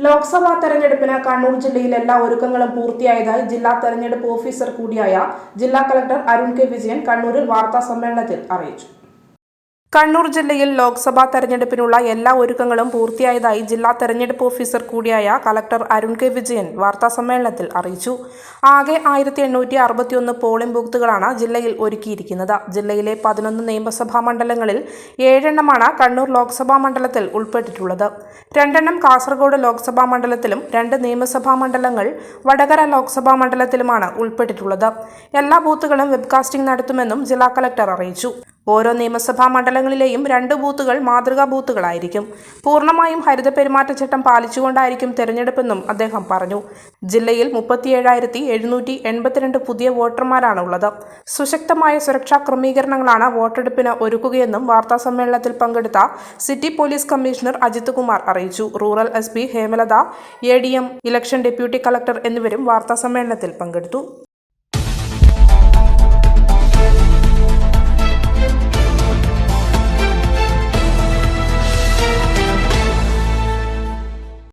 ലോക്സഭാ തെരഞ്ഞെടുപ്പിന് കണ്ണൂർ ജില്ലയിൽ എല്ലാ ഒരുക്കങ്ങളും പൂർത്തിയായതായി ജില്ലാ തെരഞ്ഞെടുപ്പ് ഓഫീസർ കൂടിയായ ജില്ലാ കളക്ടർ അരുൺ കെ വിജയൻ കണ്ണൂരിൽ വാർത്താസമ്മേളനത്തിൽ അറിയിച്ചു. കണ്ണൂർ ജില്ലയിൽ ലോക്സഭാ തെരഞ്ഞെടുപ്പിനുള്ള എല്ലാ ഒരുക്കങ്ങളും പൂർത്തിയായതായി ജില്ലാ തെരഞ്ഞെടുപ്പ് ഓഫീസർ കൂടിയായ കളക്ടർ അരുൺ കെ വിജയൻ വാർത്താസമ്മേളനത്തിൽ അറിയിച്ചു. ആകെ 1861 പോളിംഗ് ബൂത്തുകളാണ് ജില്ലയിൽ ഒരുക്കിയിരിക്കുന്നത്. ജില്ലയിലെ 11 നിയമസഭാ മണ്ഡലങ്ങളിൽ 7 എണ്ണമാണ് കണ്ണൂർ ലോക്സഭാ മണ്ഡലത്തിൽ ഉൾപ്പെട്ടിട്ടുള്ളത്. 2 എണ്ണം കാസർഗോഡ് ലോക്സഭാ മണ്ഡലത്തിലും 2 നിയമസഭാ മണ്ഡലങ്ങൾ വടകര ലോക്സഭാ മണ്ഡലത്തിലുമാണ് ഉൾപ്പെട്ടിട്ടുള്ളത്. എല്ലാ ബൂത്തുകളും വെബ്കാസ്റ്റിംഗ് നടത്തുമെന്നും ജില്ലാ കളക്ടർ അറിയിച്ചു. ഓരോ നിയമസഭാ മണ്ഡലങ്ങളിലെയും 2 ബൂത്തുകൾ മാതൃകാ ബൂത്തുകളായിരിക്കും. പൂർണ്ണമായും ഹരിത പെരുമാറ്റച്ചട്ടം പാലിച്ചുകൊണ്ടായിരിക്കും തെരഞ്ഞെടുപ്പെന്നും അദ്ദേഹം പറഞ്ഞു. ജില്ലയിൽ 37,782 പുതിയ വോട്ടർമാരാണ് ഉള്ളത്. സുശക്തമായ സുരക്ഷാ ക്രമീകരണങ്ങളാണ് വോട്ടെടുപ്പിന് ഒരുക്കുകയെന്നും വാർത്താസമ്മേളനത്തിൽ പങ്കെടുത്ത city police commissioner Ajith Kumar അറിയിച്ചു. Rural SP Hemalatha, ADM, election deputy collector എന്നിവരും വാർത്താസമ്മേളനത്തിൽ പങ്കെടുത്തു.